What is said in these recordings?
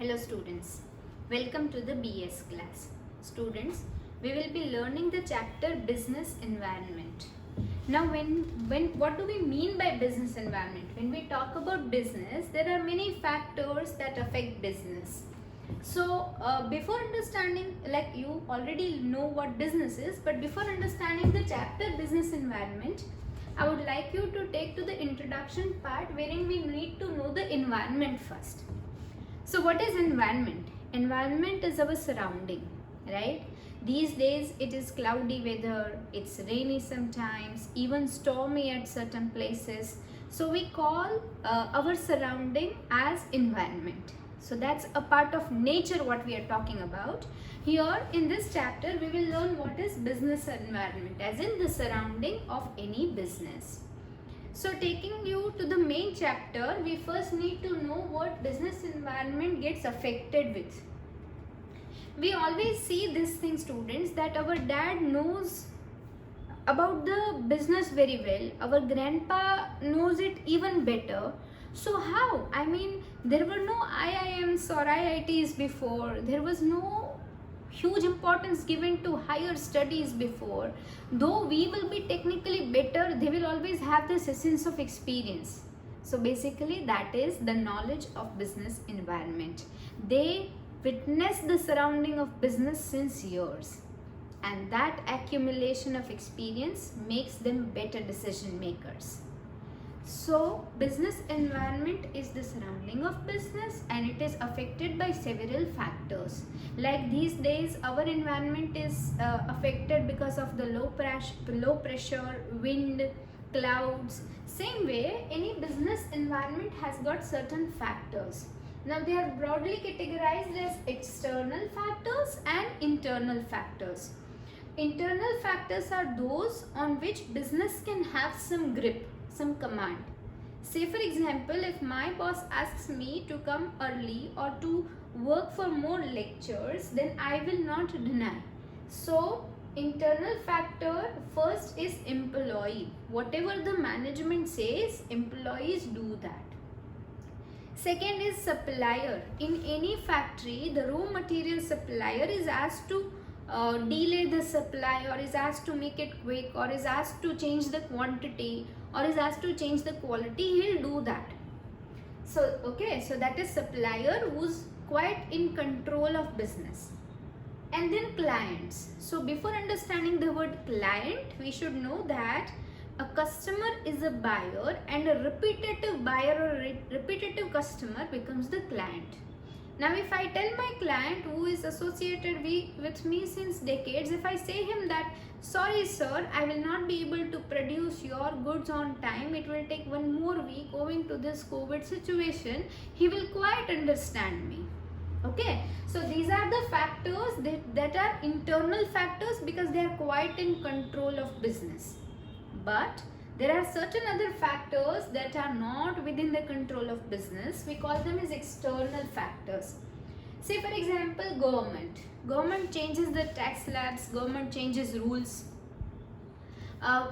Hello students, welcome to the BS class. Students, we will be learning the chapter business environment. Now what do we mean by business environment? When we talk about business, there are many factors that affect business. So before understanding, like you already know what business is, but before understanding the chapter business environment, I would like you to take to the introduction part wherein we need to know the environment first. So what is environment? Environment is our surrounding, right? These days it is cloudy weather, it's rainy sometimes, even stormy at certain places. So we call our surrounding as environment. So that's a part of nature what we are talking about. Here in this chapter we will learn what is business environment, as in the surrounding of any business. So taking you to the main chapter, we first need to know what business environment gets affected with. We always see this thing, students, that our dad knows about the business very well. Our grandpa knows it even better. So how? I mean, there were no IIMs or IITs before. There was no huge importance given to higher studies before. Though we will be technically better, they will always have this essence of experience. So basically that is the knowledge of business environment. They witness the surrounding of business since years, and that accumulation of experience makes them better decision makers. So business environment is the surrounding of business, and it is affected by several factors. Like these days our environment is affected because of the low pressure, wind, clouds. Same way any business environment has got certain factors. Now they are broadly categorized as external factors and internal factors. Internal factors are those on which business can have some grip, some command. Say for example, if my boss asks me to come early or to work for more lectures, then I will not deny. So internal factor first is employee. Whatever the management says, employees do that. Second is supplier. In any factory, the raw material supplier is asked to delay the supply, or is asked to make it quick, or is asked to change the quantity, or is asked to change the quality. He'll do that. So okay, so that is supplier who's quite in control of business. And then clients. So before understanding the word client, we should know that a customer is a buyer, and a repetitive buyer or repetitive customer becomes the client. Now if I tell my client who is associated with me since decades, if I say him that, sorry sir, I will not be able to produce your goods on time, it will take one more week owing to this COVID situation, he will quite understand me. Okay, so these are the factors that are internal factors because they are quite in control of business. But there are certain other factors that are not within the control of business. We call them as external factors. Say for example, government. Government changes the tax slabs, government changes rules.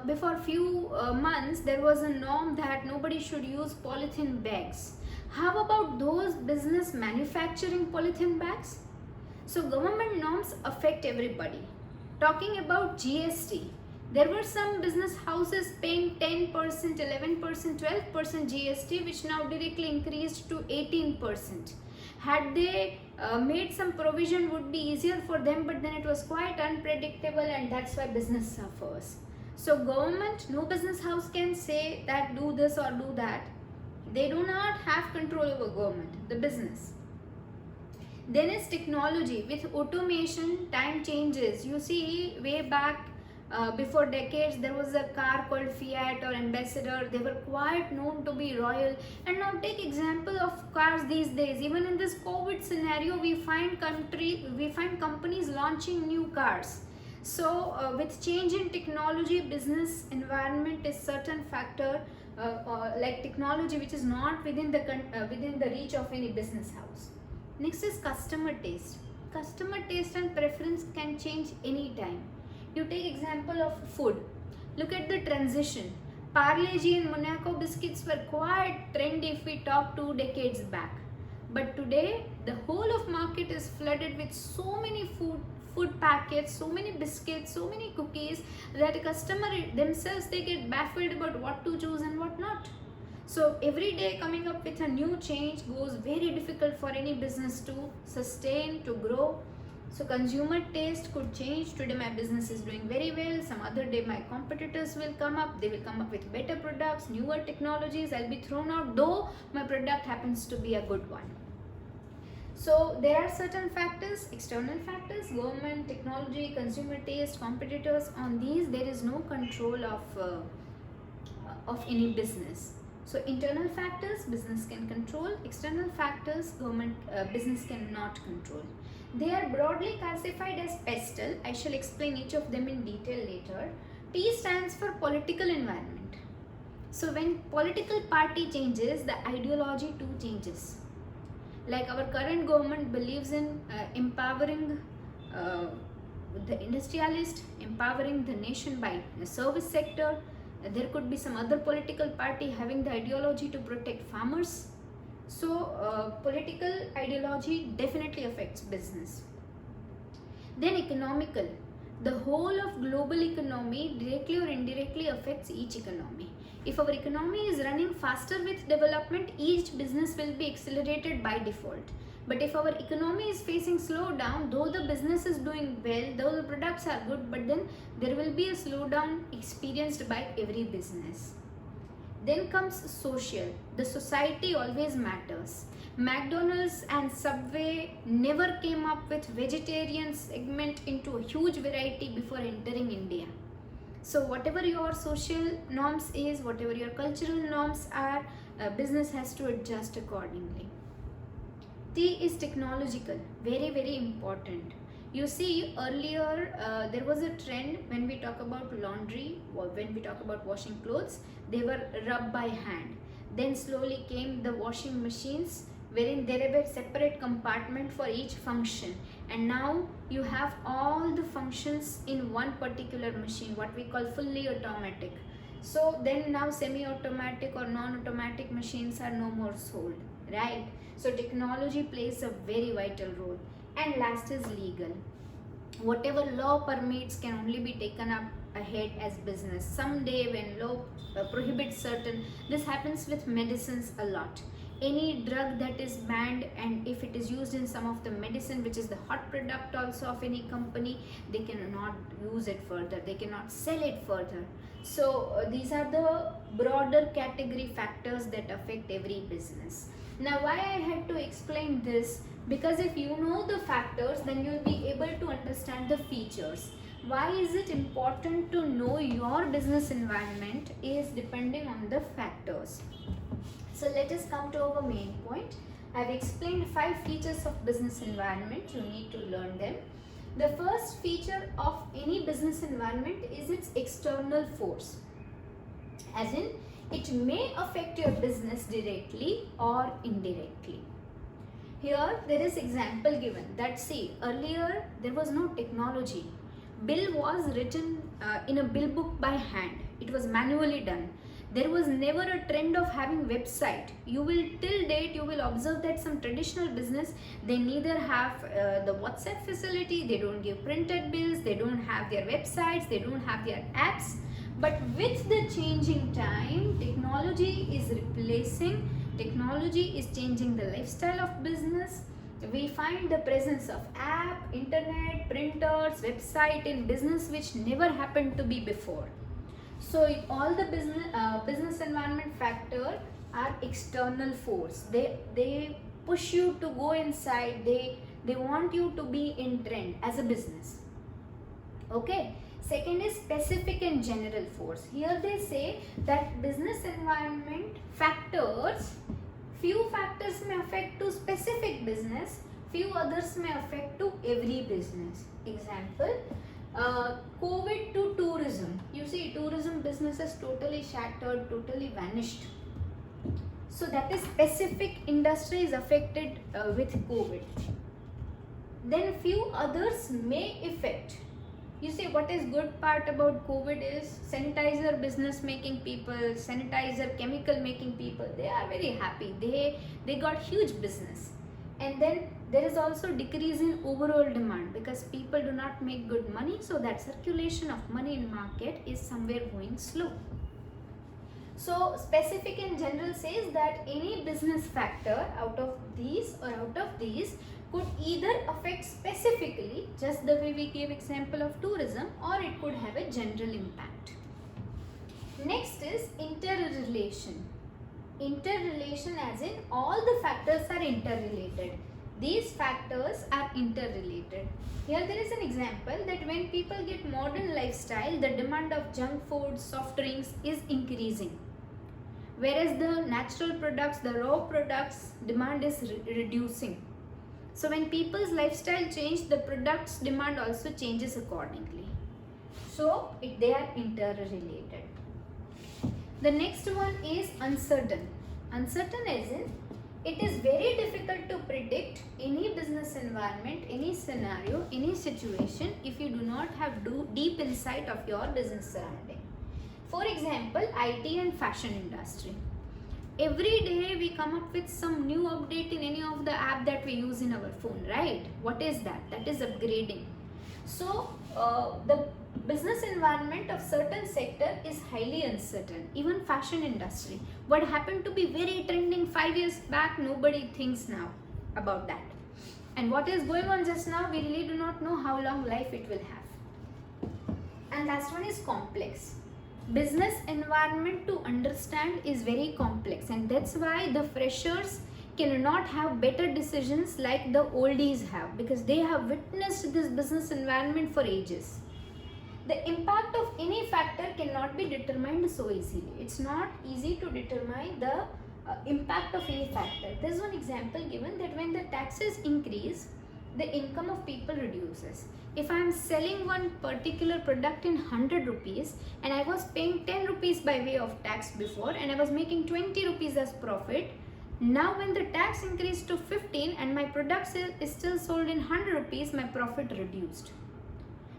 Before few months, there was a norm that nobody should use polythene bags. How about those business manufacturing polythene bags? So government norms affect everybody. Talking about GST. There were some business houses paying 10%, 11%, 12% GST, which now directly increased to 18%. Had they made some provision, would be easier for them, but then it was quite unpredictable, and that's why business suffers. So government, no business house can say that do this or do that. They do not have control over government, the business. Then is technology. With automation, time changes. You see, way back, before decades, there was a car called Fiat or Ambassador. They were quite known to be royal. And now take example of cars these days. Even in this COVID scenario, we find companies launching new cars. So with change in technology, business environment is certain factor like technology which is not within the reach of any business house. Next is customer taste. Customer taste and preference can change anytime. You take example of food. Look at the transition. Parle-G and Monaco biscuits were quite trendy if we talk 2 decades back. But today the whole of market is flooded with so many food packets, so many biscuits, so many cookies, that a customer themselves, they get baffled about what to choose and what not. So every day coming up with a new change goes very difficult for any business to sustain, to grow. So consumer taste could change. Today my business is doing very well, some other day my competitors will come up, they will come up with better products, newer technologies, I'll be thrown out, though my product happens to be a good one. So there are certain factors, external factors, government, technology, consumer taste, competitors. On these there is no control of any business. So internal factors business can control, external factors government business cannot control. They are broadly classified as PESTLE. I shall explain each of them in detail later. T stands for political environment. So when political party changes, the ideology too changes. Like our current government believes in empowering the industrialist, empowering the nation by the service sector. There could be some other political party having the ideology to protect farmers. So political ideology definitely affects business. Then economical. The whole of global economy directly or indirectly affects each economy. If our economy is running faster with development, each business will be accelerated by default. But if our economy is facing slowdown, though the business is doing well, though the products are good, but then there will be a slowdown experienced by every business. Then comes social. The society always matters. McDonald's and Subway never came up with vegetarian segment into a huge variety before entering India. So whatever your social norms is, whatever your cultural norms are, business has to adjust accordingly. T is technological, very very important. You see, earlier there was a trend when we talk about laundry, or when we talk about washing clothes, they were rubbed by hand. Then slowly came the washing machines, wherein there were separate compartment for each function, and now you have all the functions in one particular machine, what we call fully automatic. So then now semi-automatic or non-automatic machines are no more sold, right? So technology plays a very vital role. And last is legal. Whatever law permits can only be taken up ahead as business. Someday when law prohibits certain, this happens with medicines a lot. Any drug that is banned, and if it is used in some of the medicine, which is the hot product also of any company, they cannot use it further, they cannot sell it further. So these are the broader category factors that affect every business. Now why I had to explain this? Because if you know the factors, then you will be able to understand the features. Why is it important to know your business environment is depending on the factors. So let us come to our main point. I have explained 5 features of business environment. You need to learn them. The first feature of any business environment is its external force. As in, it may affect your business directly or indirectly. Here there is example given that, see, earlier there was no technology. Bill was written in a bill book by hand. It was manually done. There was never a trend of having website. You will till date you will observe that some traditional business, they neither have the WhatsApp facility, they don't give printed bills, they don't have their websites, they don't have their apps. But with the changing time, technology is replacing, technology is changing the lifestyle of business. We find the presence of app, internet, printers, website in business which never happened to be before. So all the business environment factor are external force. They push you to go inside. They want you to be in trend as a business. Okay. Second is specific and general force. Here they say that business environment factors, few factors may affect to specific business, few others may affect to every business. Example, COVID to tourism. You see, tourism business is totally shattered, totally vanished. So that is specific industry is affected with COVID. Then few others may affect. You see, what is good part about COVID is sanitizer business making people, sanitizer chemical making people, they are very happy. They got huge business. And then there is also decrease in overall demand because people do not make good money, so that circulation of money in market is somewhere going slow. So specific in general says that any business factor out of these could either affect specifically, just the way we gave example of tourism, or it could have a general impact. Next is interrelation. Interrelation as in all the factors are interrelated. These factors are interrelated. Here there is an example that when people get modern lifestyle, the demand of junk food, soft drinks is increasing. Whereas the natural products, the raw products demand is reducing. So when people's lifestyle change, the products demand also changes accordingly. So they are interrelated. The next one is uncertain. Uncertain as in it is very difficult to predict any business environment, any scenario, any situation if you do not have deep insight of your business surrounding. For example, IT and fashion industry. Every day we come up with some new update in any of the app that we use in our phone, right? What is that? That is upgrading. So the business environment of certain sector is highly uncertain. Even fashion industry, what happened to be very trending 5 years back, nobody thinks now about that. And what is going on just now, we really do not know how long life it will have. And last one is complex. Business environment to understand is very complex, and that's why the freshers cannot have better decisions like the oldies have, because they have witnessed this business environment for ages. The impact of any factor cannot be determined so easily. It's not easy to determine the impact of any factor. There's one example given that when the taxes increase, the income of people reduces. If I am selling one particular product in 100 rupees and I was paying 10 rupees by way of tax before and I was making 20 rupees as profit, now when the tax increased to 15 and my product is still sold in 100 rupees, my profit reduced.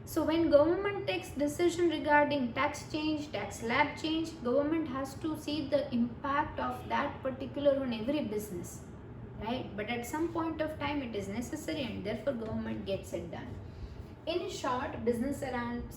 So when government takes decision regarding tax change, tax slab change, government has to see the impact of that particular on every business, right? But at some point of time it is necessary and therefore government gets it done. In short, business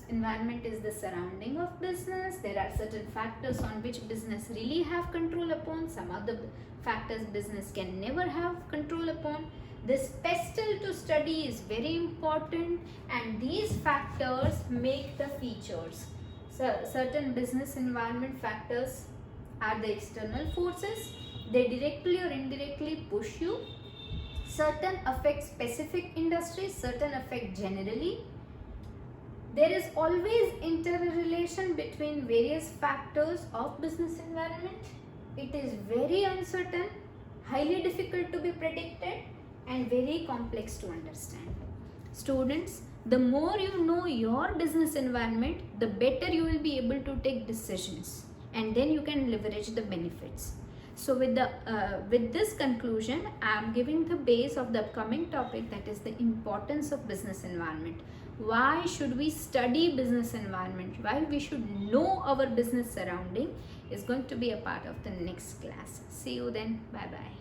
environment is the surrounding of business. There are certain factors on which business really have control upon. Some other factors business can never have control upon. This pestle to study is very important, and these factors make the features. So certain business environment factors are the external forces. They directly or indirectly push you. Certain affect specific industries, certain affect generally. There is always interrelation between various factors of business environment. It is very uncertain, highly difficult to be predicted, and very complex to understand. Students, the more you know your business environment, the better you will be able to take decisions, and then you can leverage the benefits. So with this conclusion, I am giving the base of the upcoming topic, that is the importance of business environment. Why should we study business environment? Why we should know our business surrounding is going to be a part of the next class. See you then. Bye bye.